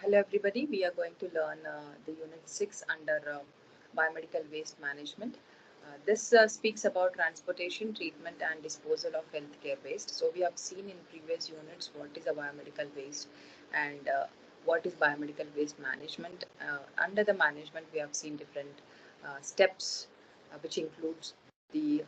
Hello everybody, we are going to learn the unit 6 under biomedical waste management. This speaks about transportation, treatment and disposal of healthcare waste. So we have seen in previous units what is a biomedical waste and what is biomedical waste management. Under the management we have seen different steps which includes the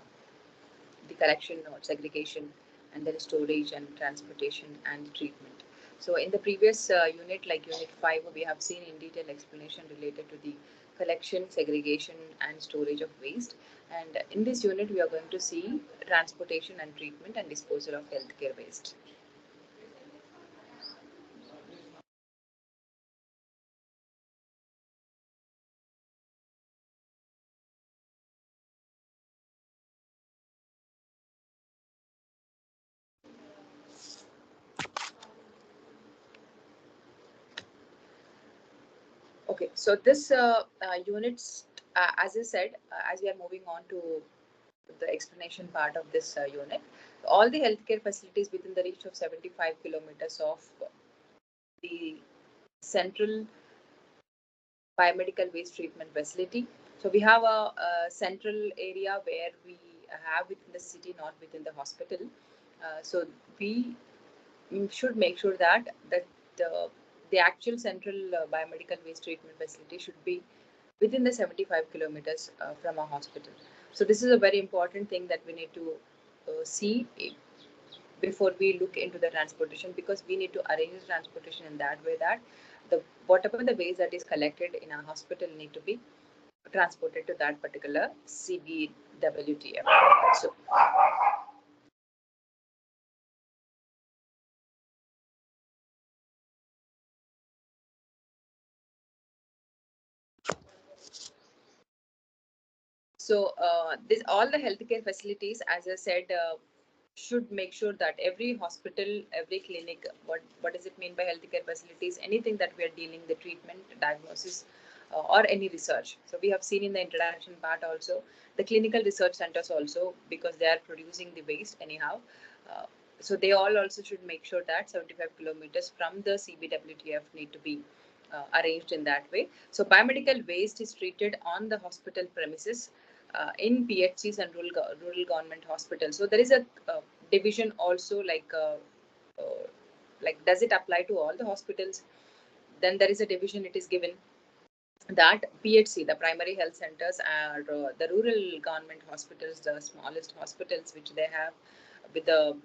collection or segregation and then storage and transportation and treatment. So in the previous unit, like unit 5, we have seen in detail explanation related to the collection, segregation and storage of waste. And in this unit, we are going to see transportation and treatment and disposal of healthcare waste. Okay, so this units, as I said, as we are moving on to the explanation part of this unit, all the healthcare facilities within the reach of 75 kilometers of the central biomedical waste treatment facility. So we have a central area where we have within the city, not within the hospital. So we should make sure that the actual central biomedical waste treatment facility should be within the 75 kilometers from a hospital. So this is a very important thing that we need to see before we look into the transportation, because we need to arrange transportation in that way that the whatever the waste that is collected in a hospital need to be transported to that particular CBWTF. So this all the healthcare facilities, as I said, should make sure that every hospital, every clinic, what does it mean by healthcare facilities? Anything that we are dealing the treatment, diagnosis, or any research. So we have seen in the introduction part also the clinical research centers also, because they are producing the waste anyhow. Uh, so they all also should make sure that 75 kilometers from the CBWTF need to be arranged in that way. So biomedical waste is treated on the hospital premises in PHCs and rural government hospitals. So there is a division also, like does it apply to all the hospitals? Then there is a division, it is given that PHC, the primary health centers, are the rural government hospitals, the smallest hospitals which they have with the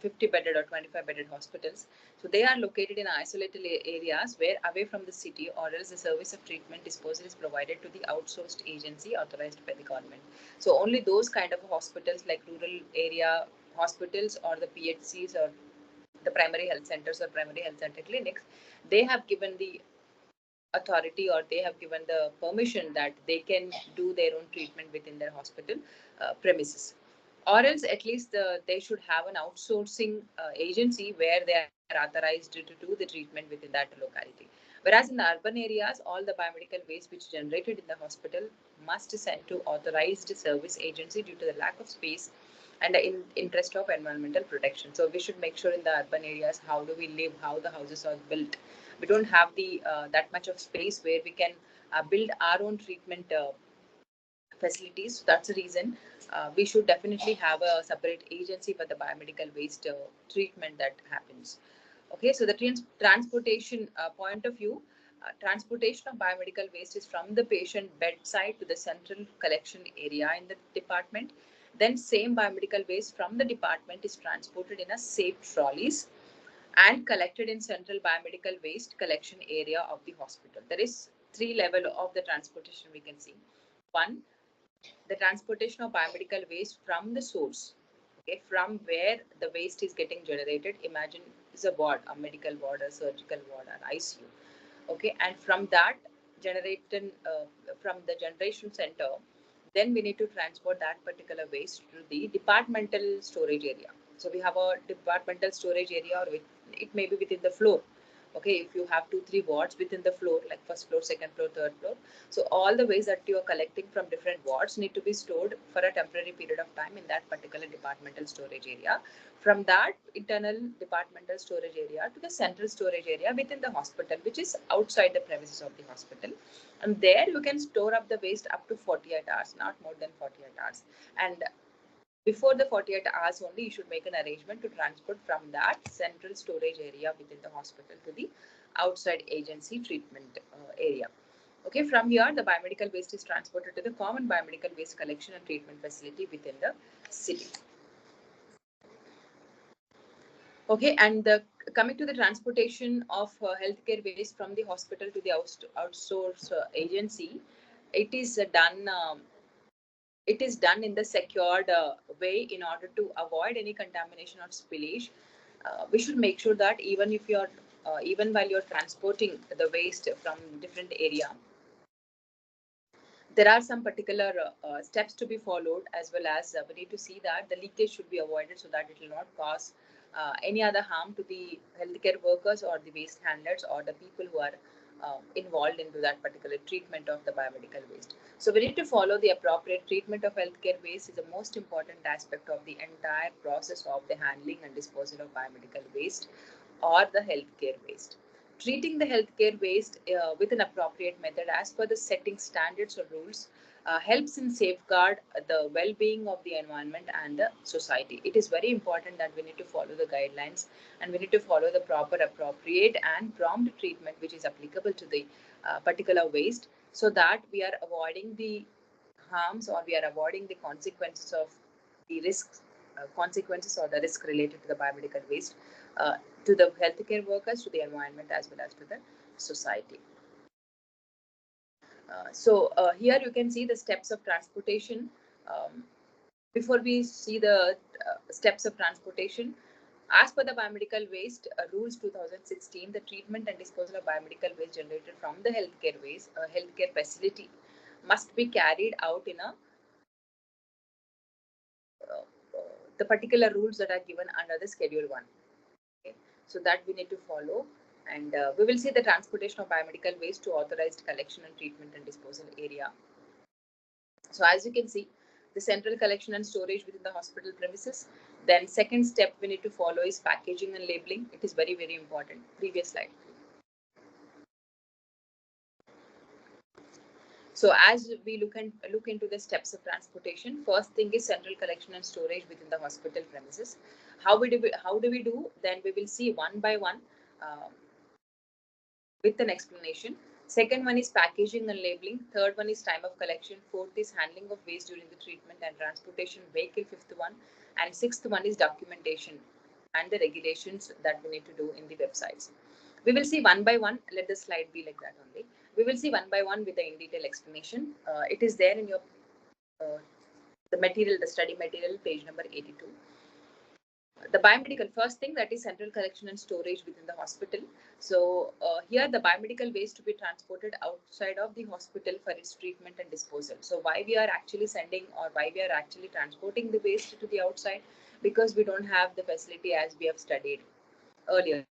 50 bedded or 25 bedded hospitals. So they are located in isolated areas where away from the city, or else the service of treatment disposal is provided to the outsourced agency authorized by the government. So only those kind of hospitals like rural area hospitals or the PHCs or the primary health centers or primary health center clinics, they have given the authority or they have given the permission that they can do their own treatment within their hospital premises, or else at least they should have an outsourcing agency where they are authorized to do the treatment within that locality. Whereas in the urban areas, all the biomedical waste which generated in the hospital must send to authorized service agency due to the lack of space and in interest of environmental protection. So we should make sure in the urban areas, how do we live, how the houses are built. We don't have the that much of space where we can build our own treatment facilities. So that's the reason we should definitely have a separate agency for the biomedical waste treatment that happens. Okay, so the transportation point of view, transportation of biomedical waste is from the patient bedside to the central collection area in the department. Then same biomedical waste from the department is transported in a safe trolleys and collected in central biomedical waste collection area of the hospital. There is three level of the transportation we can see. One, the transportation of biomedical waste from the source, okay, from where the waste is getting generated. Imagine is a ward, a medical ward, a surgical ward, an ICU, okay, and from that generated from the generation center, then we need to transport that particular waste to the departmental storage area. So we have a departmental storage area, or it may be within the floor, Okay, if you have 2-3 wards within the floor, like first floor, second floor, third floor, so all the waste that you are collecting from different wards need to be stored for a temporary period of time in that particular departmental storage area. From that internal departmental storage area to the central storage area within the hospital, which is outside the premises of the hospital, and there you can store up the waste up to 48 hours, not more than 48 hours. And before the 48 hours only, you should make an arrangement to transport from that central storage area within the hospital to the outside agency treatment area. Okay, from here, the biomedical waste is transported to the common biomedical waste collection and treatment facility within the city. Okay, and coming to the transportation of healthcare waste from the hospital to the outsource agency, it is done. It is done in the secured way in order to avoid any contamination or spillage. We should make sure that even if you're even while you're transporting the waste from different area, there are some particular steps to be followed, as well as we need to see that the leakage should be avoided so that it will not cause any other harm to the healthcare workers or the waste handlers or the people who are involved into that particular treatment of the biomedical waste. So we need to follow the appropriate treatment of healthcare waste is the most important aspect of the entire process of the handling and disposal of biomedical waste or the healthcare waste. Treating the healthcare waste with an appropriate method as per the setting standards or rules helps in safeguard the well-being of the environment and the society. It is very important that we need to follow the guidelines and we need to follow the proper, appropriate and prompt treatment which is applicable to the particular waste, so that we are avoiding the harms or we are avoiding the consequences of the risks, consequences or the risk related to the biomedical waste to the healthcare workers, to the environment, as well as to the society. Here you can see the steps of transportation. Before we see the steps of transportation, as per the biomedical waste rules 2016, the treatment and disposal of biomedical waste generated from the healthcare facility must be carried out in a the particular rules that are given under the Schedule 1. Okay? So that we need to follow, and we will see the transportation of biomedical waste to authorized collection and treatment and disposal area. So as you can see, the central collection and storage within the hospital premises. Then second step we need to follow is packaging and labeling. It is very, very important. Previous slide. So as we look into the steps of transportation, first thing is central collection and storage within the hospital premises. How do we do? Then we will see one by one with an explanation. Second one is packaging and labeling. Third one is time of collection. Fourth is handling of waste during the treatment and transportation vehicle. Fifth one, and sixth one is documentation and the regulations that we need to do in the websites. We will see one by one. Let the slide be like that only. We will see one by one with the in detail explanation. It is there in your the material, the study material, page number 82. The biomedical, first thing, that is central collection and storage within the hospital. So here the biomedical waste to be transported outside of the hospital for its treatment and disposal. So why we are actually sending or why we are actually transporting the waste to the outside? Because we don't have the facility as we have studied earlier.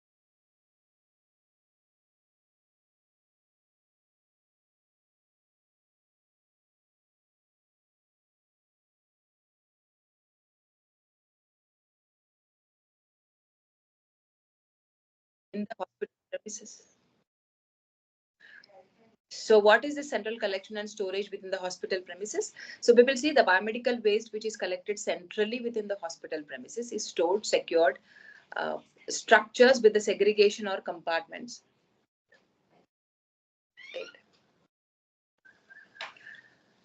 In the hospital premises. So what is the central collection and storage within the hospital premises? So we will see the biomedical waste which is collected centrally within the hospital premises is stored, secured, structures with the segregation or compartments. Right.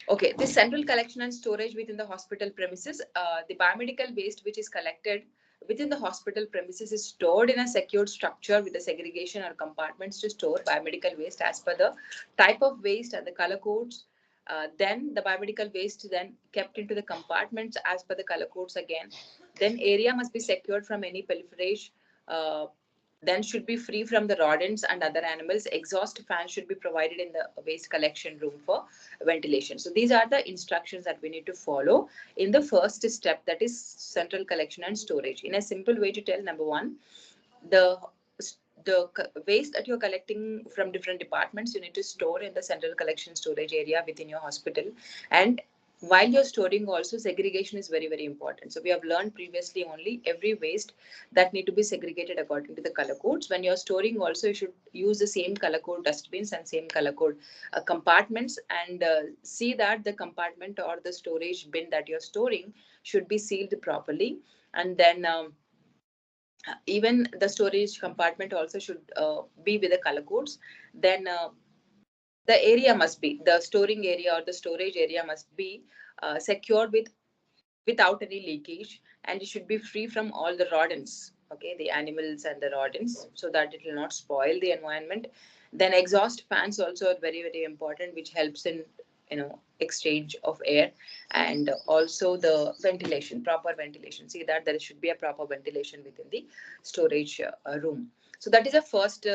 Okay, this central collection and storage within the hospital premises, the biomedical waste which is collected within the hospital premises is stored in a secured structure with the segregation or compartments to store biomedical waste as per the type of waste and the color codes. Then the biomedical waste then kept into the compartments as per the color codes again. Then area must be secured from any pilferage. Then should be free from the rodents and other animals. Exhaust fans should be provided in the waste collection room for ventilation. So these are the instructions that we need to follow in the first step, that is central collection and storage. In a simple way to tell, number one, the waste that you're collecting from different departments, you need to store in the central collection storage area within your hospital. And while you're storing also, segregation is very, very important. So we have learned previously only every waste that need to be segregated according to the color codes. When you're storing also, you should use the same color code dustbins and same color code compartments, and see that the compartment or the storage bin that you're storing should be sealed properly. And then even the storage compartment also should be with the color codes. Then the area must be, the storing area or the storage area must be secured without any leakage, and it should be free from all the rodents, okay, the animals and the rodents, so that it will not spoil the environment. Then exhaust fans also are very, very important, which helps in exchange of air. And also the ventilation, proper ventilation, see that there should be a proper ventilation within the storage room. So that is a first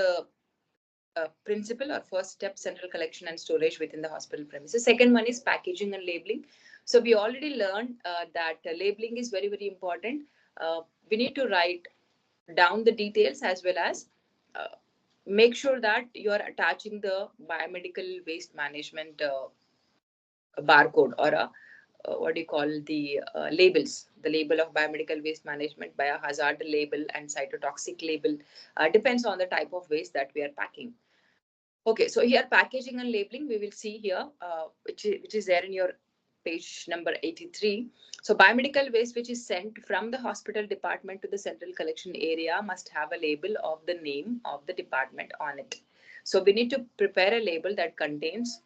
principle or first step, central collection and storage within the hospital premises. Second one is packaging and labeling. So we already learned that labeling is very, very important. We need to write down the details, as well as make sure that you are attaching the biomedical waste management barcode, or a what do you call the labels, the label of biomedical waste management, biohazard label and cytotoxic label, depends on the type of waste that we are packing. Okay, so here packaging and labeling, we will see here, which is there in your page number 83. So biomedical waste which is sent from the hospital department to the central collection area must have a label of the name of the department on it. So we need to prepare a label that contains,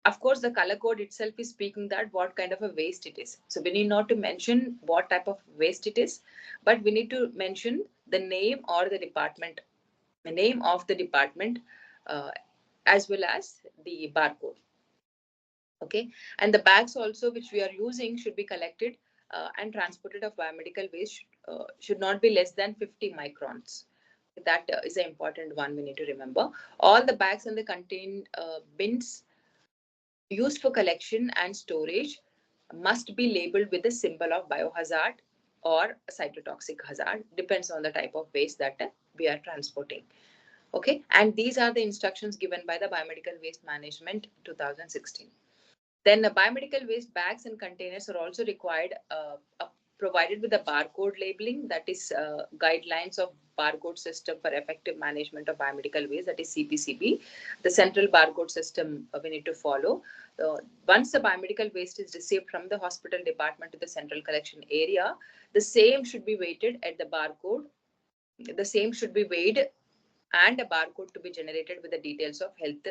of course, the color code itself is speaking that what kind of a waste it is. So we need not to mention what type of waste it is, but we need to mention the name or the department, the name of the department, uh, as well as the barcode. Okay, and the bags also which we are using should be collected and transported of biomedical waste should not be less than 50 microns. That is an important one we need to remember. All the bags and the contained bins used for collection and storage must be labeled with the symbol of biohazard or cytotoxic hazard, depends on the type of waste that we are transporting. Okay, and these are the instructions given by the biomedical waste management 2016. Then the biomedical waste bags and containers are also required, provided with the barcode labeling, that is guidelines of barcode system for effective management of biomedical waste, that is CPCB. The central barcode system we need to follow. Once the biomedical waste is received from the hospital department to the central collection area, the same should be weighted at the barcode. The same should be weighed and a barcode to be generated with the details of health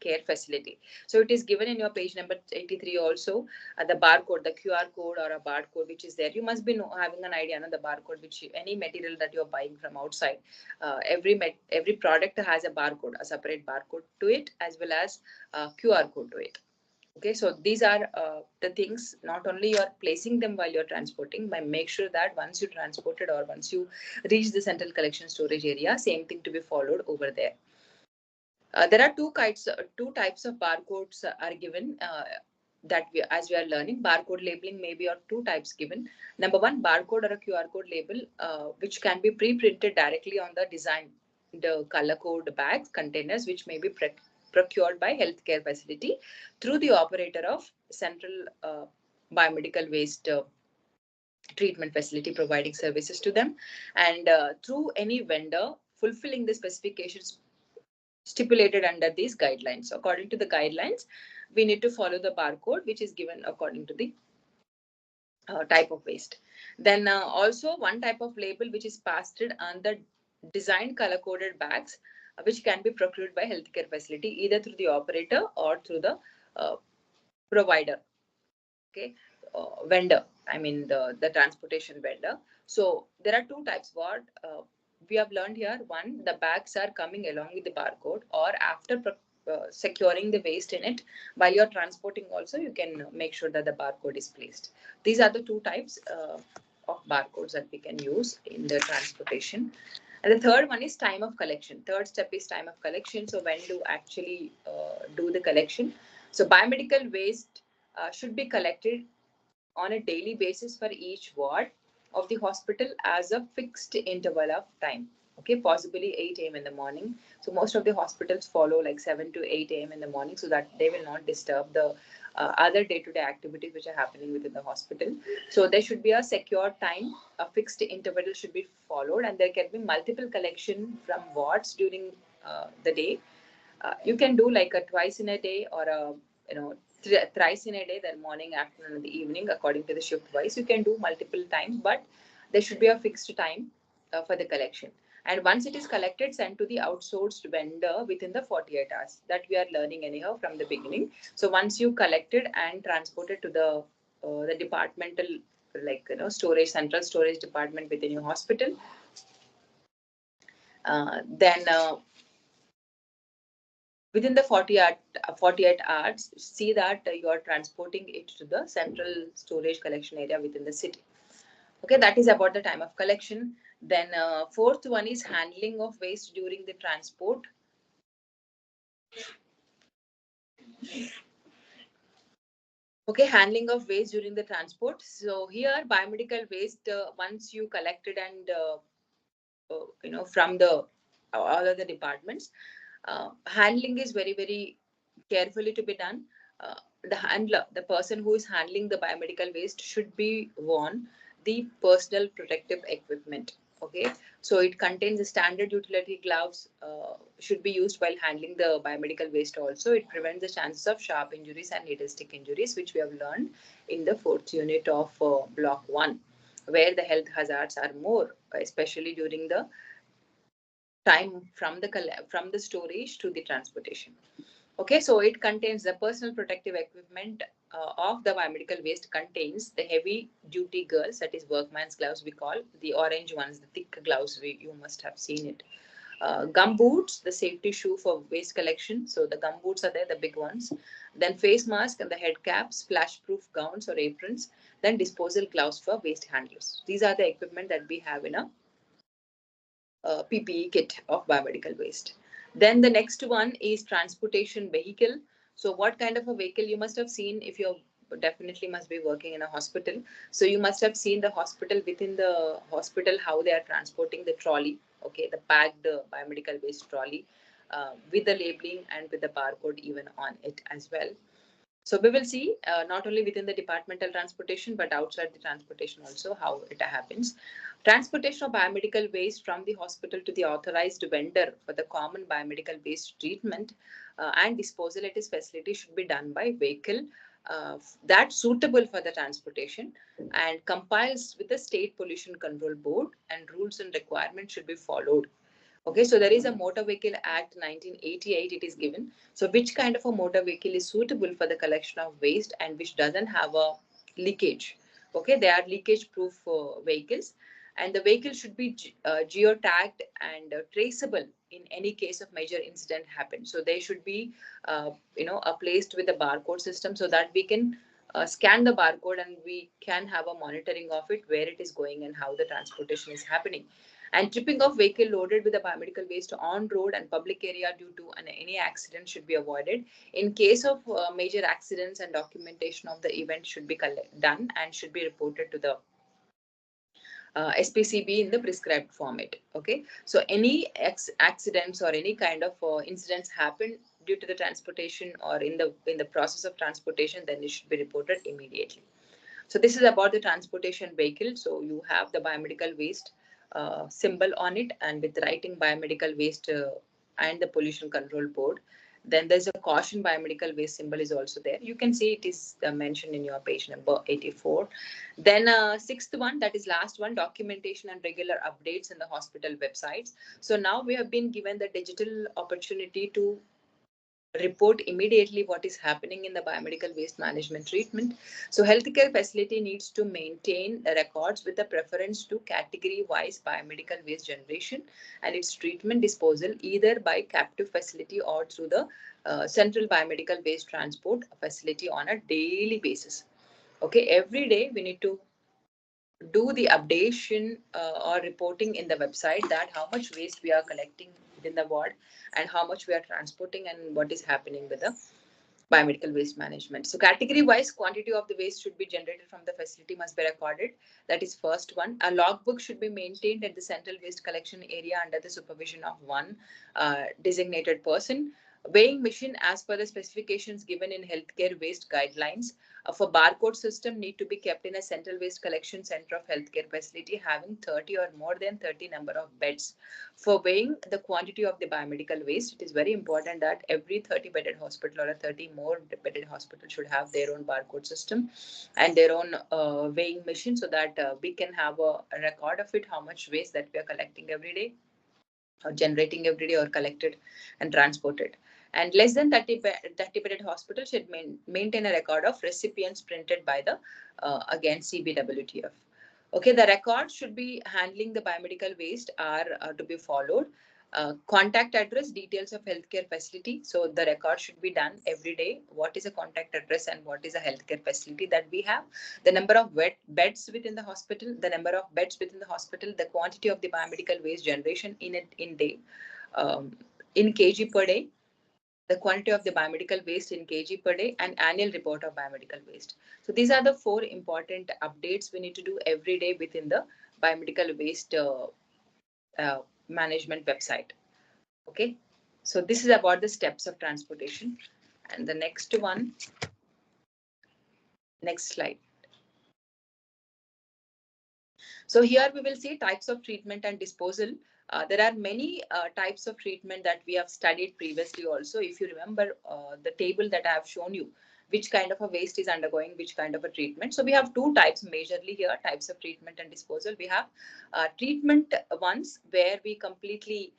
care facility. So it is given in your page number 83 also, the barcode, the QR code or a barcode which is there. You must be having an idea on the barcode, which any material that you're buying from outside, every product has a barcode, a separate barcode to it, as well as a QR code to it. Okay, so these are the things, not only you're placing them while you're transporting, but make sure that once you transported or once you reach the central collection storage area, same thing to be followed over there. There are two types of barcodes are given that as we are learning. Barcode labeling may be of two types given. Number one, barcode or a QR code label, which can be pre-printed directly on the design, the color code bags, containers, which may be procured by healthcare facility through the operator of central biomedical waste treatment facility providing services to them, and through any vendor fulfilling the specifications stipulated under these guidelines. According to the guidelines, we need to follow the barcode which is given according to the type of waste. Then also one type of label which is pasted on the designed color coded bags, which can be procured by healthcare facility either through the operator or through the provider. Okay, vendor, I mean the transportation vendor. So there are two types. What we have learned here: one, the bags are coming along with the barcode, or after securing the waste in it, while you're transporting also, you can make sure that the barcode is placed. These are the two types of barcodes that we can use in the transportation. And the third one is time of collection. Third step is time of collection. So when do actually do the collection? So biomedical waste should be collected on a daily basis for each ward of the hospital as a fixed interval of time. Okay, possibly 8 a.m. in the morning. So most of the hospitals follow like 7 to 8 a.m. in the morning so that they will not disturb the other day-to-day activities which are happening within the hospital. So there should be a secure time, a fixed interval should be followed, and there can be multiple collection from wards during the day. You can do like a twice in a day or a thrice in a day, then morning, afternoon, and the evening according to the shift wise. You can do multiple times, but there should be a fixed time for the collection. And once it is collected, sent to the outsourced vendor within the 48 hours. That we are learning anyhow from the beginning. So once you collected and transported to the departmental, like storage, central storage department within your hospital, then within the 48 hours, see that you are transporting it to the central storage collection area within the city. Okay, that is about the time of collection. Then fourth one is handling of waste during the transport. Okay, handling of waste during the transport. So here biomedical waste, once you collected and from the all of the departments, handling is very, very carefully to be done. The handler, the person who is handling the biomedical waste, should be worn the personal protective equipment. Okay, so it contains the standard utility gloves, should be used while handling the biomedical waste. Also, it prevents the chances of sharp injuries and needle stick injuries, which we have learned in the fourth unit of block 1, where the health hazards are more, especially during the time from the storage to the transportation. Okay, so it contains the personal protective equipment of the biomedical waste, contains the heavy duty gloves, that is workman's gloves, we call the orange ones, the thick gloves, you must have seen it. Gum boots, the safety shoe for waste collection. So the gum boots are there, the big ones. Then face mask and the head caps, splash proof gowns or aprons. Then disposal gloves for waste handlers. These are the equipment that we have in a PPE kit of biomedical waste. Then the next one is transportation vehicle. So what kind of a vehicle you must have seen if you're definitely must be working in a hospital. So you must have seen the hospital, within the hospital, how they are transporting the trolley. Okay, the packed biomedical waste trolley with the labeling and with the barcode even on it as well. So we will see not only within the departmental transportation, but outside the transportation also how it happens. Transportation of biomedical waste from the hospital to the authorized vendor for the common biomedical waste treatment and disposal at his facility should be done by vehicle that's suitable for the transportation and complies with the State Pollution Control Board, and rules and requirements should be followed. Okay, so there is a Motor Vehicle Act 1988, it is given. So which kind of a motor vehicle is suitable for the collection of waste and which doesn't have a leakage? Okay, they are leakage proof vehicles, and the vehicle should be geotagged and traceable in any case of major incident happen. So they should be, placed with a barcode system so that we can scan the barcode and we can have a monitoring of it, where it is going and how the transportation is happening. And tripping of vehicle loaded with the biomedical waste on road and public area due to any accident should be avoided. In case of major accidents, and documentation of the event should be done and should be reported to the SPCB in the prescribed format. Okay, so any accidents or any kind of incidents happen due to the transportation or in the process of transportation, then it should be reported immediately. So this is about the transportation vehicle. So you have the biomedical waste symbol on it, and with writing biomedical waste and the pollution control board. Then there's a caution biomedical waste symbol is also there. You can see it is mentioned in your page number 84. Then sixth one, that is last one, documentation and regular updates in the hospital websites. So now we have been given the digital opportunity to report immediately what is happening in the biomedical waste management treatment. So healthcare facility needs to maintain the records with a preference to category wise biomedical waste generation and its treatment disposal, either by captive facility or through the central biomedical waste transport facility on a daily basis. Okay, every day we need to do the updation or reporting in the website that how much waste we are collecting within the ward and how much we are transporting and what is happening with the biomedical waste management. So category wise, quantity of the waste should be generated from the facility must be recorded. That is first one. A logbook should be maintained at the central waste collection area under the supervision of one designated person. Weighing machine as per the specifications given in healthcare waste guidelines for barcode system need to be kept in a central waste collection center of healthcare facility having 30 or more than 30 number of beds. For weighing the quantity of the biomedical waste, it is very important that every 30 bedded hospital or a 30 more bedded hospital should have their own barcode system and their own weighing machine, so that we can have a record of it, how much waste that we are collecting every day or generating every day or collected and transported. And less than 30 bedded hospital should maintain a record of recipients printed by the, again, CBWTF. Okay, the records should be handling the biomedical waste are to be followed. Contact address, details of healthcare facility. So the record should be done every day. What is a contact address and what is a healthcare facility that we have? The number of beds within the hospital, the number of beds within the hospital, the quantity of the biomedical waste generation in day, um, in kg per day, the quantity of the biomedical waste in kg per day, and annual report of biomedical waste. So these are the 4 important updates we need to do every day within the biomedical waste uh, management website. Okay, so this is about the steps of transportation. And the next one, next slide. So here we will see types of treatment and disposal. There are many types of treatment that we have studied previously also. If you remember the table that I have shown you, which kind of a waste is undergoing which kind of a treatment. So we have 2 types majorly here, types of treatment and disposal. We have treatment ones where we completely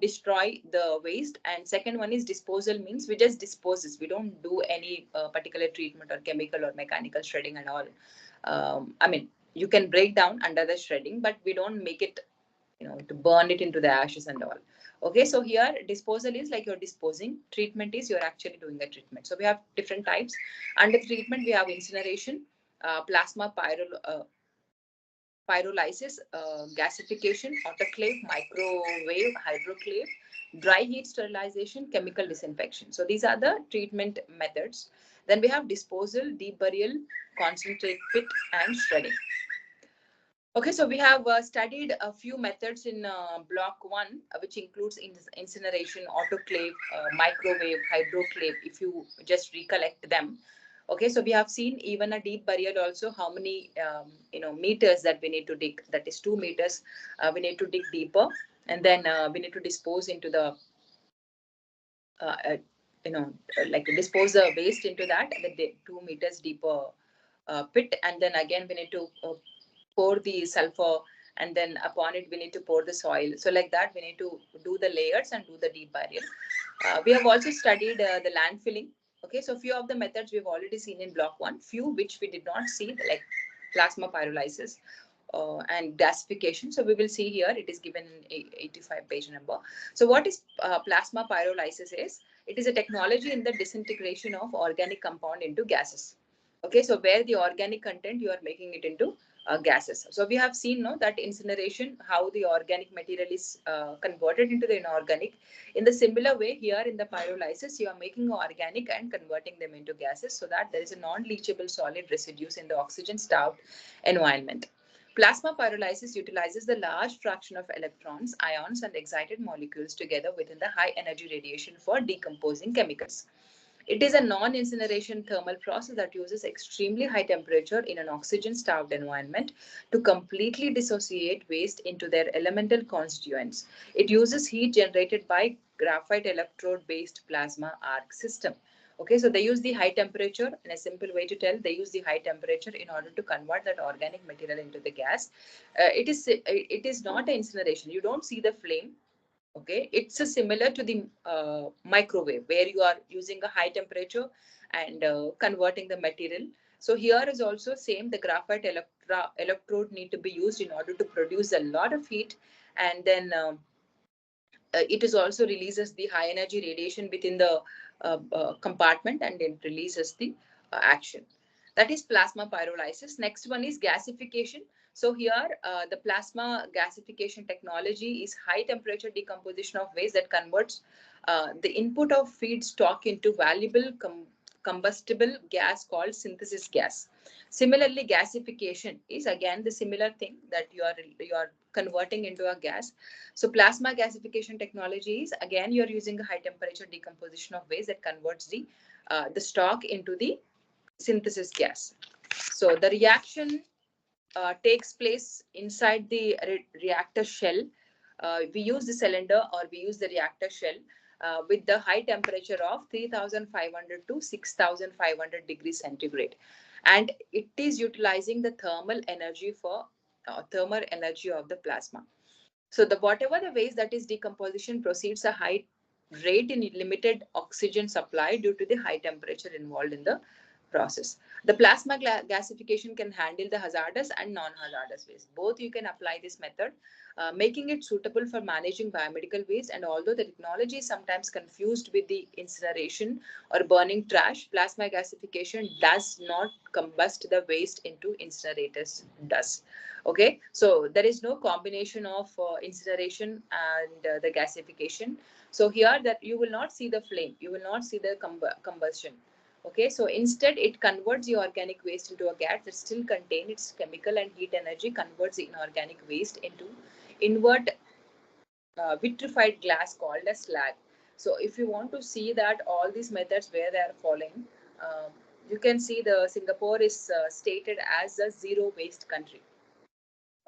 destroy the waste, and second one is disposal, means we just dispose it. We don't do any particular treatment or chemical or mechanical shredding and all. I mean, you can break down under the shredding, but we don't make it, to burn it into the ashes and all. Okay, so here disposal is like you're disposing, treatment is you're actually doing a treatment. So we have different types. Under treatment, we have incineration, plasma pyrolysis, gasification, autoclave, microwave, hydroclave, dry heat sterilization, chemical disinfection. So these are the treatment methods. Then we have disposal, deep burial, concentrate pit, and shredding. Okay, so we have studied a few methods in block 1, which includes incineration, autoclave, microwave, hydroclave, if you just recollect them. Okay, so we have seen even a deep burial also, how many meters that we need to dig. That is 2 meters. We need to dig deeper, and then we need to dispose into the uh, uh, like dispose the waste into that, the 2 meters deeper pit, and then again we need to pour the sulfur, and then upon it we need to pour the soil. So like that we need to do the layers and do the deep burial. We have also studied the land filling. Okay, so few of the methods we've already seen in block 1, few which we did not see, like plasma pyrolysis and gasification. So we will see here, it is given in 85 page number. So what is plasma pyrolysis is? It is a technology in the disintegration of organic compound into gases. Okay, so where the organic content you are making it into gases. So we have seen that incineration, how the organic material is converted into the inorganic. In the similar way, here in the pyrolysis, you are making organic and converting them into gases, so that there is a non-leachable solid residues in the oxygen-starved environment. Plasma pyrolysis utilizes the large fraction of electrons, ions, and excited molecules together within the high energy radiation for decomposing chemicals. It is a non-incineration thermal process that uses extremely high temperature in an oxygen-starved environment to completely dissociate waste into their elemental constituents. It uses heat generated by graphite electrode-based plasma arc system. Okay, so they use the high temperature. In a simple way to tell, they use the high temperature in order to convert that organic material into the gas. It is not an incineration. You don't see the flame. Okay, it's a similar to the microwave, where you are using a high temperature and converting the material. So here is also same, the graphite electrode need to be used in order to produce a lot of heat, and then it is also releases the high energy radiation within the compartment, and it releases the action. That is plasma pyrolysis. Next one is gasification. So here the plasma gasification technology is high temperature decomposition of waste that converts the input of feedstock into valuable combustible gas called synthesis gas. Similarly, gasification is again the similar thing that you are converting into a gas. So plasma gasification technology is again you're using a high temperature decomposition of waste that converts the stock into the synthesis gas. So the reaction takes place inside the reactor shell. We use the cylinder or we use the reactor shell with the high temperature of 3500 to 6500 degrees centigrade. And it is utilizing the thermal energy of the plasma. So the whatever the waste that is decomposition proceeds a high rate in limited oxygen supply due to the high temperature involved in the process. The plasma gasification can handle the hazardous and non-hazardous waste. Both you can apply this method, making it suitable for managing biomedical waste. And although the technology is sometimes confused with the incineration or burning trash, plasma gasification does not combust the waste into incinerators does. Okay, so there is no combination of incineration and the gasification. So here that you will not see the flame, you will not see the combustion. Okay, so instead it converts the organic waste into a gas that still contain its chemical and heat energy, converts the inorganic waste into invert vitrified glass called as slag. So if you want to see that all these methods where they are following, you can see the Singapore is stated as a zero waste country.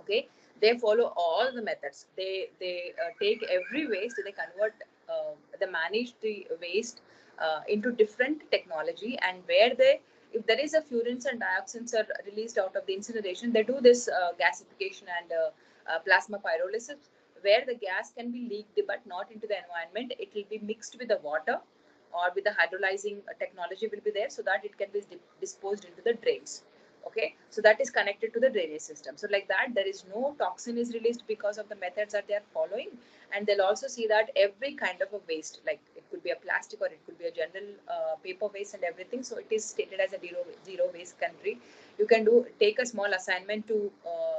Okay, they follow all the methods. They take every waste, they convert, they manage the waste into different technology, and where they, if there is a furans and dioxins are released out of the incineration, they do this gasification and plasma pyrolysis, where the gas can be leaked but not into the environment. It will be mixed with the water or with the hydrolyzing technology will be there, so that it can be disposed into the drains. Okay, so that is connected to the drainage system. So like that, there is no toxin is released because of the methods that they are following. And they'll also see that every kind of a waste, like it could be a plastic or it could be a general paper waste and everything. So it is stated as a zero waste country. You can take a small assignment to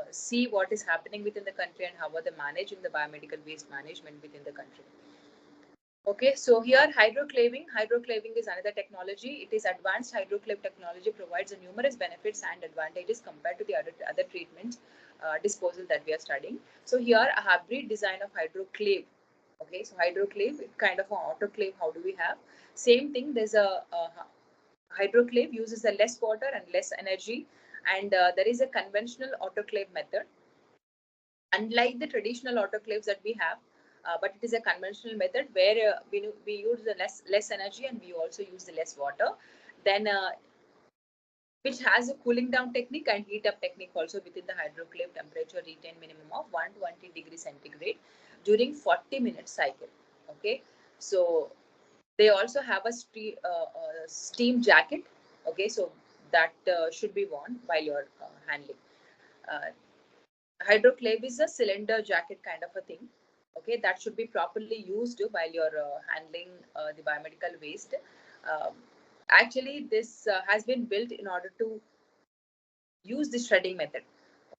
see what is happening within the country and how are they managing the biomedical waste management within the country. Okay, so here hydroclaving. Hydroclaving is another technology. It is advanced hydroclave technology, provides numerous benefits and advantages compared to the other treatments disposal that we are studying. So here a hybrid design of hydroclave. Okay, so hydroclave, kind of an autoclave. How do we have? Same thing. There's a hydroclave uses a less water and less energy, and there is a conventional autoclave method. Unlike the traditional autoclaves that we have, but it is a conventional method where we use the less energy and we also use the less water. Then which has a cooling down technique and heat up technique also within the hydroclave. Temperature retain minimum of 120 degrees centigrade during 40-minute cycle. Okay, so they also have a steam jacket. Okay, so that should be worn while you're handling. Uh, Hydroclave is a cylinder jacket kind of a thing. Okay, that should be properly used while you're handling the biomedical waste. Um, Actually, this has been built in order to use the shredding method.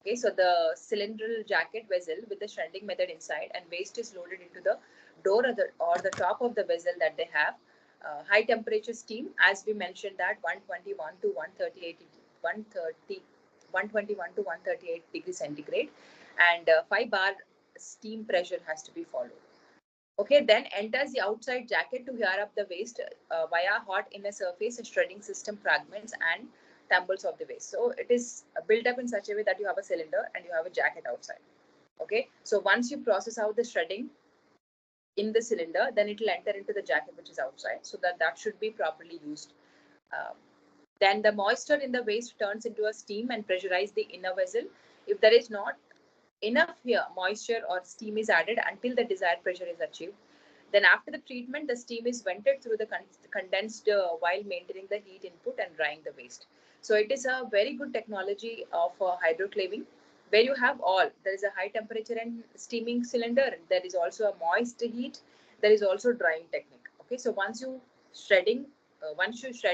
Okay, so the cylindrical jacket vessel with the shredding method inside, and waste is loaded into the door or the top of the vessel that they have. High temperature steam, as we mentioned, that 121 to 138, 130, 121 to 138 degrees centigrade, and 5 bar steam pressure has to be followed. Okay, then enters the outside jacket to hear up the waste via hot inner surface shredding system fragments and tumbles of the waste. So it is built up in such a way that you have a cylinder and you have a jacket outside. Okay, so once you process out the shredding in the cylinder, then it will enter into the jacket which is outside, so that should be properly used. Um, then the moisture in the waste turns into a steam and pressurize the inner vessel. If there is not enough here moisture or steam is added until the desired pressure is achieved. Then after the treatment, the steam is vented through the condensed while maintaining the heat input and drying the waste. So it is a very good technology of hydroclaving, where you have all. There is a high temperature and steaming cylinder. There is also a moist heat. There is also drying technique. Okay, so once you shred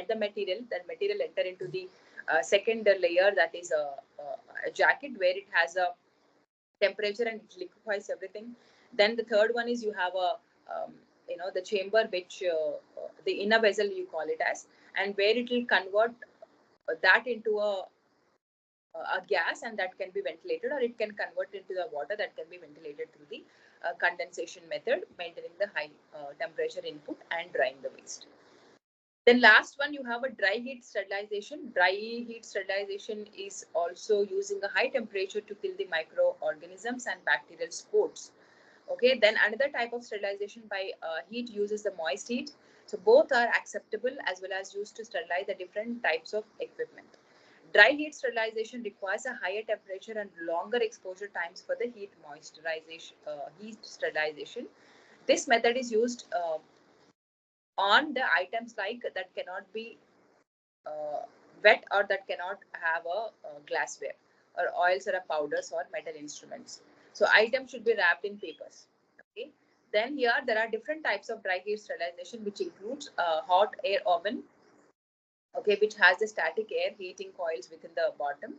the material, that material enter into the second layer, that is a jacket, where it has a temperature and it liquefies everything. Then the third one is you have a the chamber which the inner vessel you call it as, and where it will convert that into a gas, and that can be ventilated, or it can convert into the water that can be ventilated through the condensation method, maintaining the high temperature input and drying the waste. Then last one, you have a dry heat sterilization. Dry heat sterilization is also using a high temperature to kill the microorganisms and bacterial spores. Okay, then another type of sterilization by heat uses the moist heat. So both are acceptable as well as used to sterilize the different types of equipment. Dry heat sterilization requires a higher temperature and longer exposure times for the heat sterilization. This method is used on the items like that cannot be uh, wet or that cannot have a glassware or oils or a powders or metal instruments. So items should be wrapped in papers. Okay. Then here there are different types of dry heat sterilization, which includes hot air oven, okay, which has the static air heating coils within the bottom.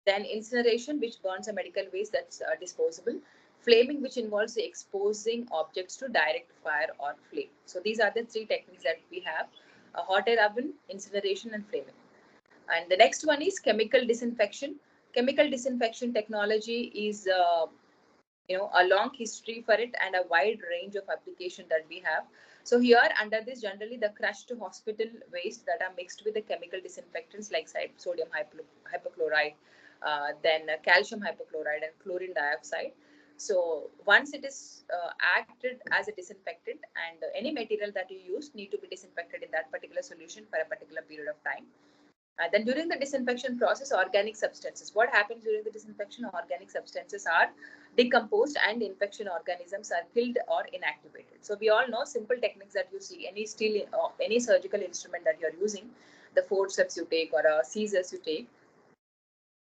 Then incineration, which burns a medical waste that's disposable. Flaming, which involves the exposing objects to direct fire or flame. So these are the three techniques that we have: a hot air oven, incineration, and flaming. And the next one is chemical disinfection. Chemical disinfection technology is a long history for it and a wide range of application that we have. So here under this, generally the crushed hospital waste that are mixed with the chemical disinfectants like sodium hypochlorite, then calcium hypochlorite and chlorine dioxide. So once it is acted as a disinfectant, and any material that you use need to be disinfected in that particular solution for a particular period of time. Then during the disinfection process, organic substances. What happens during the disinfection? Organic substances are decomposed and infection organisms are killed or inactivated. So we all know simple techniques that you see, any steel or any surgical instrument that you're using, the forceps you take or scissors you take,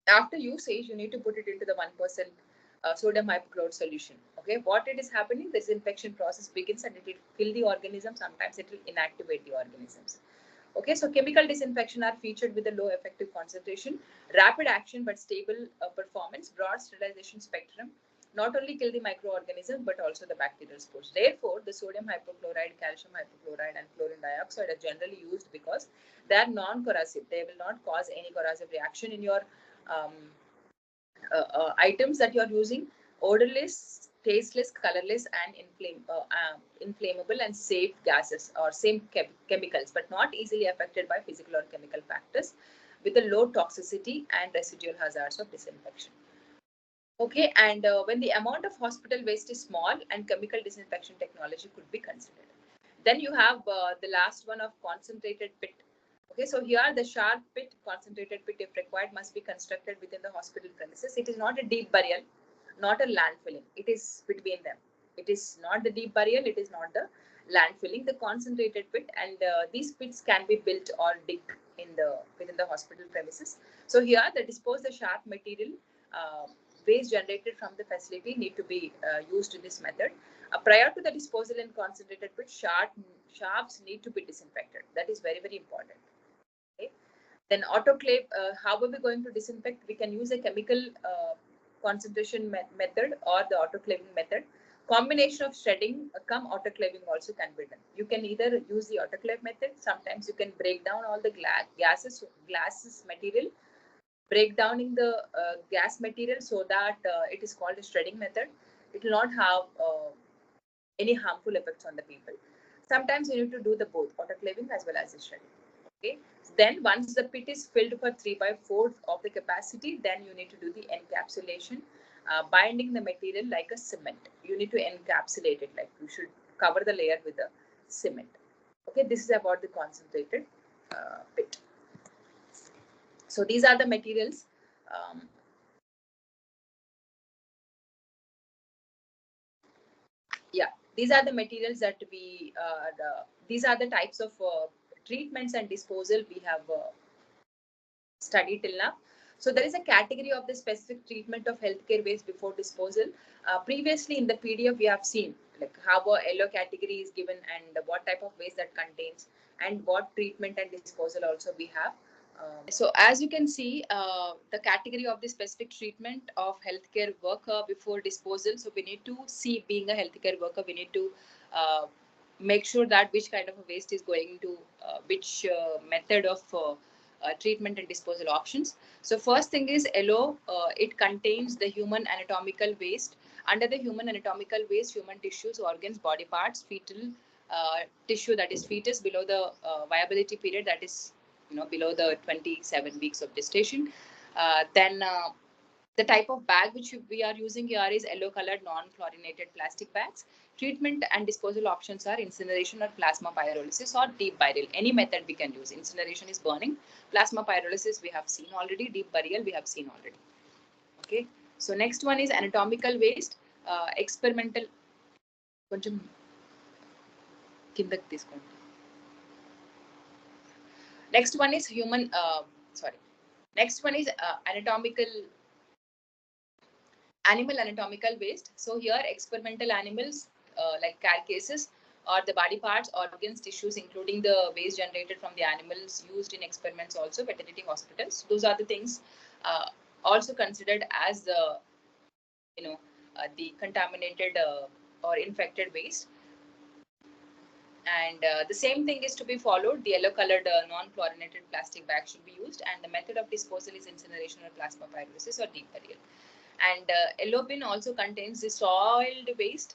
after usage, you need to put it into the 1% sodium hypochlorite solution. Okay, what it is happening, the disinfection process begins and it will kill the organism. Sometimes it will inactivate the organisms. Okay, so chemical disinfection are featured with a low effective concentration, rapid action but stable performance, broad sterilization spectrum, not only kill the microorganism but also the bacterial spores. Therefore, the sodium hypochlorite, calcium hypochlorite, and chlorine dioxide are generally used because they are non-corrosive. They will not cause any corrosive reaction in your um, items that you are using. Odorless, tasteless, colorless, and inflammable and safe gases or same chemicals, but not easily affected by physical or chemical factors, with a low toxicity and residual hazards of disinfection. Okay, and when the amount of hospital waste is small, and chemical disinfection technology could be considered. Then you have the last one of concentrated pit. Okay, so here the sharp pit, concentrated pit, if required, must be constructed within the hospital premises. It is not a deep burial, not a landfilling. It is between them. It is not the deep burial. It is not the landfilling. The concentrated pit, and these pits can be built or dig within the hospital premises. So here the disposed the sharp material. Waste generated from the facility need to be used in this method. Prior to the disposal in concentrated pit, shafts need to be disinfected. That is very, very important. Okay. Then autoclave, how are we going to disinfect? We can use a chemical concentration method or the autoclaving method. Combination of shredding come autoclaving also can be done. You can either use the autoclave method. Sometimes you can break down all the glasses material, break down in the gas material, so that it is called a shredding method. It will not have any harmful effects on the people. Sometimes you need to do the both autoclaving as well as the shredding. Okay. Then once the pit is filled for 3/4 of the capacity, then you need to do the encapsulation, binding the material like a cement. You need to encapsulate it, like you should cover the layer with a cement. Okay, this is about the concentrated pit. So these are the materials. Yeah, these are the materials that these are the types of treatments and disposal we have studied till now. So there is a category of the specific treatment of healthcare waste before disposal. Previously in the PDF we have seen like how a yellow category is given and what type of waste that contains and what treatment and disposal also we have. So as you can see, the category of the specific treatment of healthcare worker before disposal. So we need to see, being a healthcare worker, we need to make sure that which kind of a waste is going to which method of treatment and disposal options. So first thing is LO. It contains the human anatomical waste. Under the human anatomical waste, human tissues, organs, body parts, fetal tissue, that is fetus below the viability period, that is below the 27 weeks of gestation. Then the type of bag which we are using here is yellow colored non-fluorinated plastic bags. Treatment and disposal options are incineration or plasma pyrolysis or deep burial. Any method we can use. Incineration is burning. Plasma pyrolysis we have seen already. Deep burial we have seen already. Okay. So next one is anatomical waste. Experimental. కొంచెం కిందకి తీసుకోండి. Next one is human. Sorry. Next one is animal anatomical waste. So here experimental animals like carcasses or the body parts, organs, tissues, including the waste generated from the animals used in experiments, also veterinary hospitals. Those are the things also considered as the the contaminated or infected waste. And the same thing is to be followed. The yellow colored non-fluorinated plastic bag should be used, and the method of disposal is incineration or plasma pyrolysis or deep burial. And yellow bin also contains the soiled waste,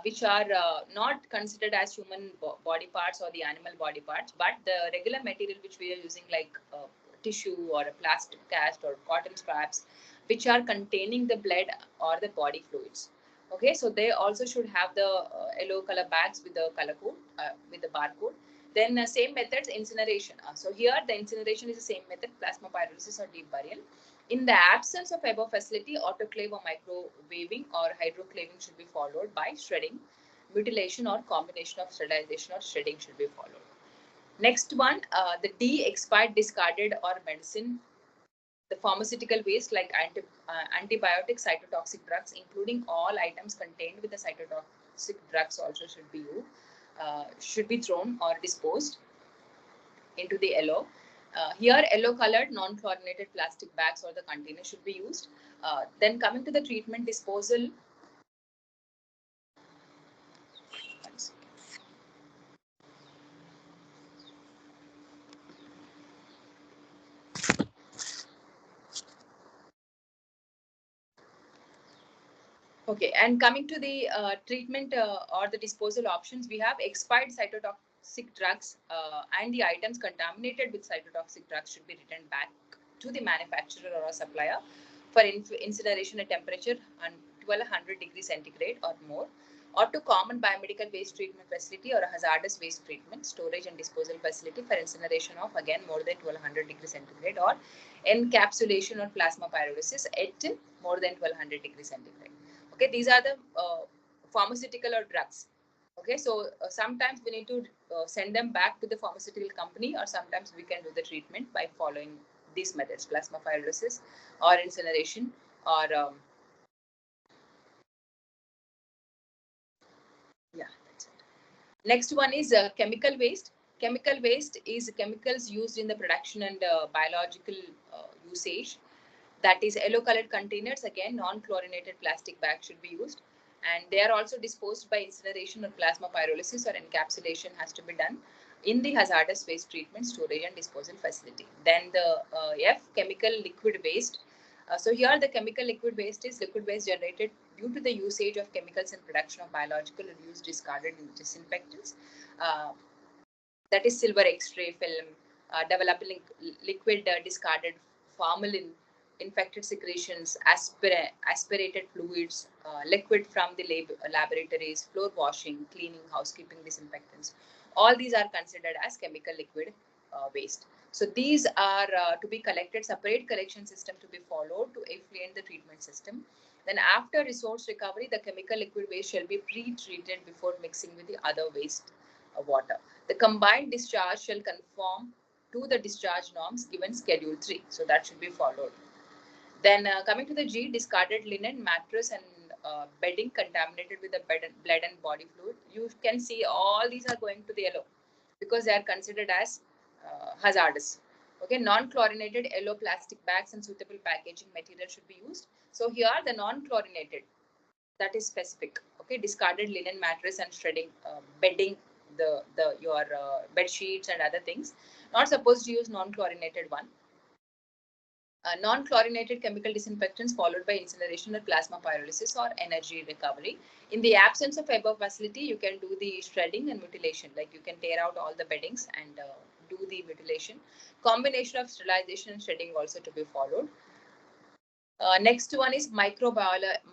which are not considered as human body parts or the animal body parts, but the regular material which we are using, like tissue or a plastic cast or cotton scraps, which are containing the blood or the body fluids. Okay, so they also should have the yellow color bags with the color code, with the barcode. Then same methods, incineration. So here the incineration is the same method, plasma pyrolysis or deep burial. In the absence of above facility, autoclave or microwaving or hydroclaving should be followed by shredding, mutilation or combination of sterilization or shredding should be followed. Next one, the D, expired, discarded or medicine. The pharmaceutical waste like antibiotics, cytotoxic drugs, including all items contained with the cytotoxic drugs also should be thrown or disposed into the yellow. Here, yellow colored non-fluorinated plastic bags or the container should be used. Then coming to the treatment disposal. Okay, and coming to the treatment or the disposal options, we have expired cytotoxic drugs and the items contaminated with cytotoxic drugs should be returned back to the manufacturer or a supplier for incineration at temperature and 1200 degrees centigrade or more, or to common biomedical waste treatment facility or a hazardous waste treatment, storage and disposal facility for incineration of again more than 1200 degrees centigrade, or encapsulation or plasma pyrolysis at more than 1200 degrees centigrade. Okay, these are the pharmaceutical or drugs. Okay, so sometimes we need to send them back to the pharmaceutical company, or sometimes we can do the treatment by following these methods: plasma pyrolysis or incineration, or yeah, that's it. Next one is chemical waste. Chemical waste is chemicals used in the production and biological usage. That is yellow colored containers, again non-fluorinated plastic bags should be used, and they are also disposed by incineration or plasma pyrolysis, or encapsulation has to be done in the hazardous waste treatment, storage and disposal facility. Then the F, chemical liquid waste. So here the chemical liquid waste is liquid waste generated due to the usage of chemicals in production of biological or used discarded disinfectants. That is silver X-ray film, developing liquid discarded formalin, infected secretions, aspirated fluids, liquid from the laboratories, floor washing, cleaning, housekeeping disinfectants. All these are considered as chemical liquid waste. So these are to be collected, separate collection system to be followed to effluent the treatment system. Then after resource recovery, the chemical liquid waste shall be pre-treated before mixing with the other waste water. The combined discharge shall conform to the discharge norms given Schedule 3. So that should be followed. Then coming to the G, discarded linen, mattress and bedding contaminated with the blood and body fluid. You can see all these are going to the yellow because they are considered as hazardous. Okay, non-chlorinated yellow plastic bags and suitable packaging material should be used. So here the non-chlorinated, that is specific. Okay, discarded linen, mattress and shredding bedding your bed sheets and other things. Not supposed to use non-chlorinated one. Non-chlorinated chemical disinfectants followed by incineration or plasma pyrolysis or energy recovery. In the absence of above facility, you can do the shredding and mutilation. Like you can tear out all the beddings and do the mutilation. Combination of sterilization and shredding also to be followed. Next one is microbiology,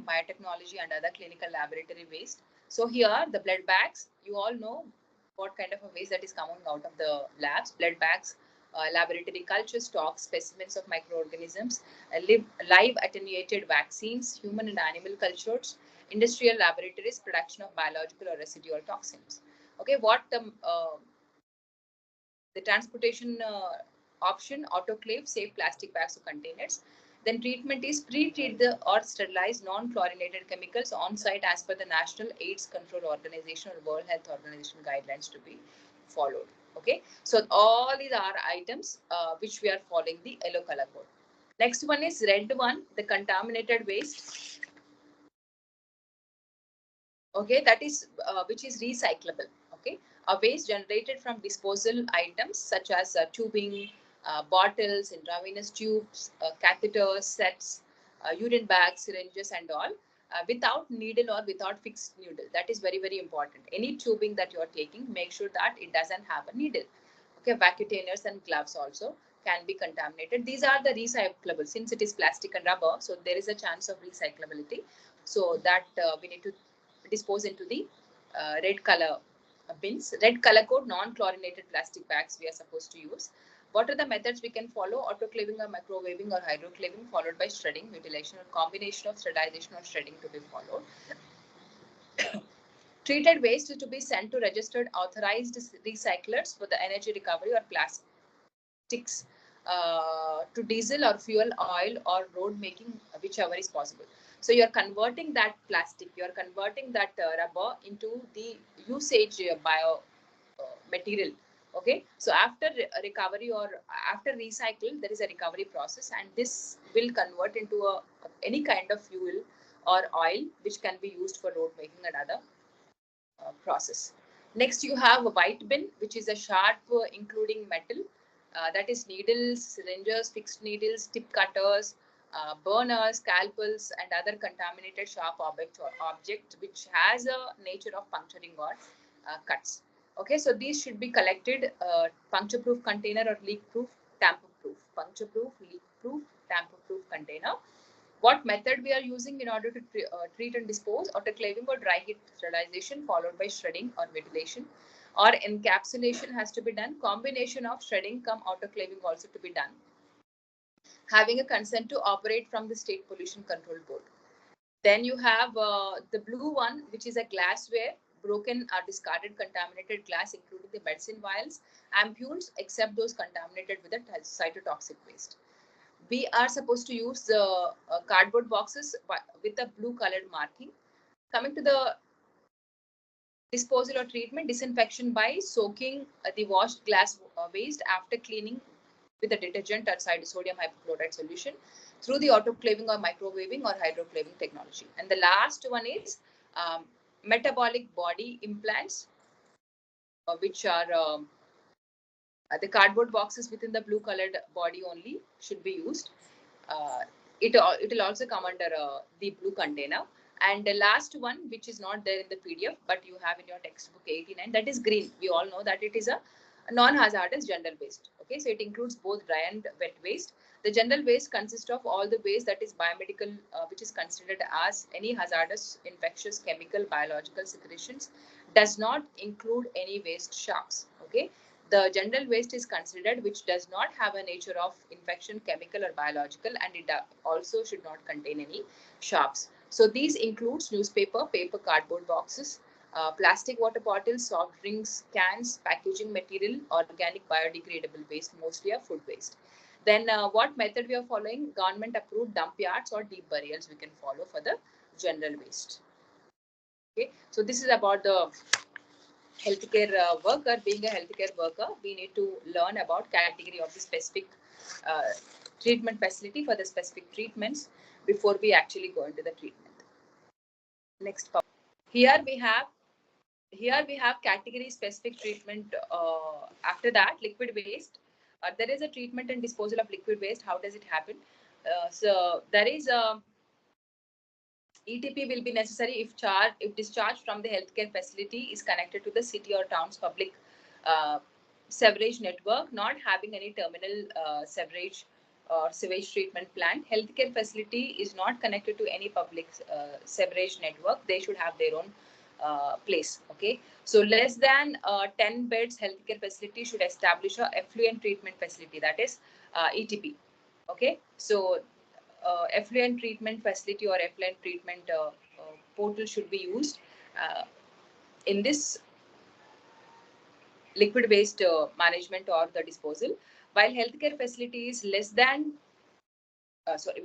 biotechnology, and other clinical laboratory waste. So here the blood bags, you all know what kind of a waste that is coming out of the labs. Blood bags, laboratory culture stocks, specimens of microorganisms, live attenuated vaccines, human and animal cultures, industrial laboratories, production of biological or residual toxins. Okay, what the transportation option, autoclave, safe plastic bags or containers. Then treatment is pre-treat the or sterilize non-chlorinated chemicals on site as per the National AIDS Control Organization or World Health Organization guidelines to be followed. Okay, so all these are items which we are following the yellow color code. Next one is red one, the contaminated waste. Okay, that is which is recyclable. Okay, a waste generated from disposal items such as tubing, bottles, intravenous tubes, catheters, sets, urine bags, syringes, and all, without needle or without fixed needle. That is very, very important. Any tubing that you are taking, make sure that it doesn't have a needle. Okay, vacuum and gloves also can be contaminated. These are the recyclable. Since it is plastic and rubber, so there is a chance of recyclability. So that we need to dispose into the red color bins. Red color code, non-chlorinated plastic bags we are supposed to use. What are the methods we can follow? Autoclaving or microwaving or hydroclaving, followed by shredding, mutilation, or combination of sterilization or shredding to be followed. Treated waste is to be sent to registered authorized recyclers for the energy recovery or plastics to diesel or fuel, oil, or road making, whichever is possible. So you're converting that plastic, you're converting that rubber into the usage bio material. Okay, so after recovery or after recycle, there is a recovery process, and this will convert into any kind of fuel or oil which can be used for road making and other process. Next, you have a white bin, which is a sharp including metal. That is needles, syringes, fixed needles, tip cutters, burners, scalpels, and other contaminated sharp object which has a nature of puncturing or cuts. Okay, so these should be collected puncture-proof container or leak-proof, tamper-proof. Puncture-proof, leak-proof, tamper-proof container. What method we are using in order to treat and dispose? Autoclaving or dry heat sterilization followed by shredding or mutilation, or encapsulation has to be done. Combination of shredding come autoclaving also to be done. Having a consent to operate from the State Pollution Control Board. Then you have the blue one, which is a glassware, broken or discarded contaminated glass, including the medicine vials, ampules, except those contaminated with a cytotoxic waste. We are supposed to use the cardboard boxes with a blue colored marking. Coming to the disposal or treatment, disinfection by soaking the washed glass waste after cleaning with a detergent or sodium hypochlorite solution through the autoclaving or microwaving or hydroclaving technology. And the last one is metabolic body implants, which are the cardboard boxes within the blue colored body only should be used. It will also come under the blue container. And the last one, which is not there in the PDF, but you have in your textbook 89, that is green. We all know that it is a non-hazardous general waste. Okay, so it includes both dry and wet waste. The general waste consists of all the waste that is biomedical, which is considered as any hazardous, infectious, chemical, biological secretions, does not include any waste sharps. Okay, the general waste is considered which does not have a nature of infection, chemical or biological, and it also should not contain any sharps. So these includes newspaper, paper, cardboard boxes, plastic water bottles, soft drinks, cans, packaging material, organic biodegradable waste, mostly a food waste. Then what method we are following? Government approved dump yards or deep burials we can follow for the general waste. Okay, so this is about the healthcare worker. Being a healthcare worker, we need to learn about category of the specific treatment facility for the specific treatments before we actually go into the treatment. Next part. Here we have Here we have category specific treatment. After that, liquid waste. There is a treatment and disposal of liquid waste. How does it happen? So there is a ETP will be necessary if discharge from the healthcare facility is connected to the city or town's public uh, sewerage network, not having any terminal sewerage or sewage treatment plant. Healthcare facility is not connected to any public sewerage network. They should have their own place. Okay, so less than 10 beds healthcare facility should establish a effluent treatment facility, that is ETP. Okay, so effluent treatment facility or effluent treatment portal should be used uh, in this liquid waste management or the disposal. While healthcare facility is less than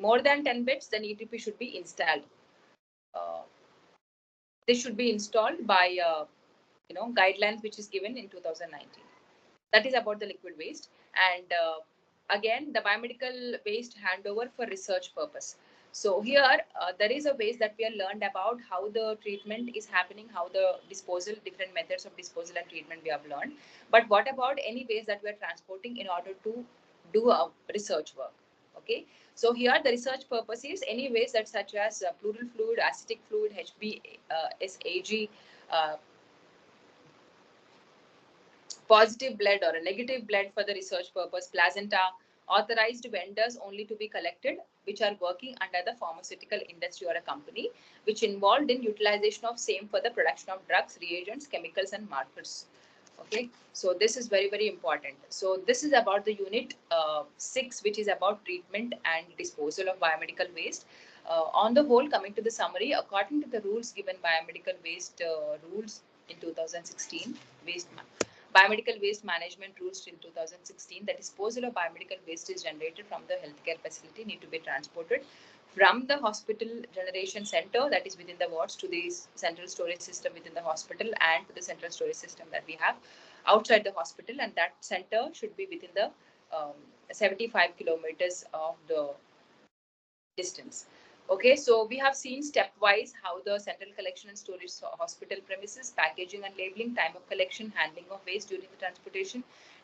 more than 10 beds, then ETP should be installed. uh, this should be installed by guidelines which is given in 2019. That is about the liquid waste. And again, the biomedical waste handover for research purpose. So here there is a waste that we have learned about how the treatment is happening, how the disposal, different methods of disposal and treatment we have learned. But what about any waste that we are transporting in order to do a research work? Okay, so here the research purpose is any waste that such as pleural fluid, acetic fluid, HBsAg, uh, positive blood or a negative blood for the research purpose, placenta, authorized vendors only to be collected, which are working under the pharmaceutical industry or a company, which involved in utilization of same for the production of drugs, reagents, chemicals, and markers. Okay, so this is very, very important. So this is about the unit 6, which is about treatment and disposal of biomedical waste. On the whole, coming to the summary, according to the rules given biomedical waste rules in 2016, waste biomedical waste management rules till 2016, the disposal of biomedical waste is generated from the healthcare facility need to be transported from the hospital generation center, that is within the wards, to the central storage system within the hospital and to the central storage system that we have outside the hospital, and that center should be within the 75 kilometers of the distance. Okay, so we have seen stepwise how the central collection and storage hospital premises, packaging and labeling, time of collection, handling of waste during the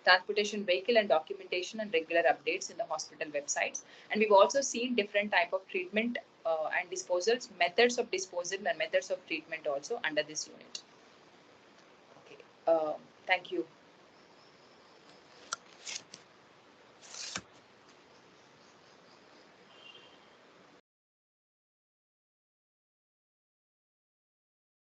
transportation vehicle and documentation and regular updates in the hospital websites. And we've also seen different type of treatment and disposals, methods of disposal and methods of treatment also under this unit. Okay, thank you.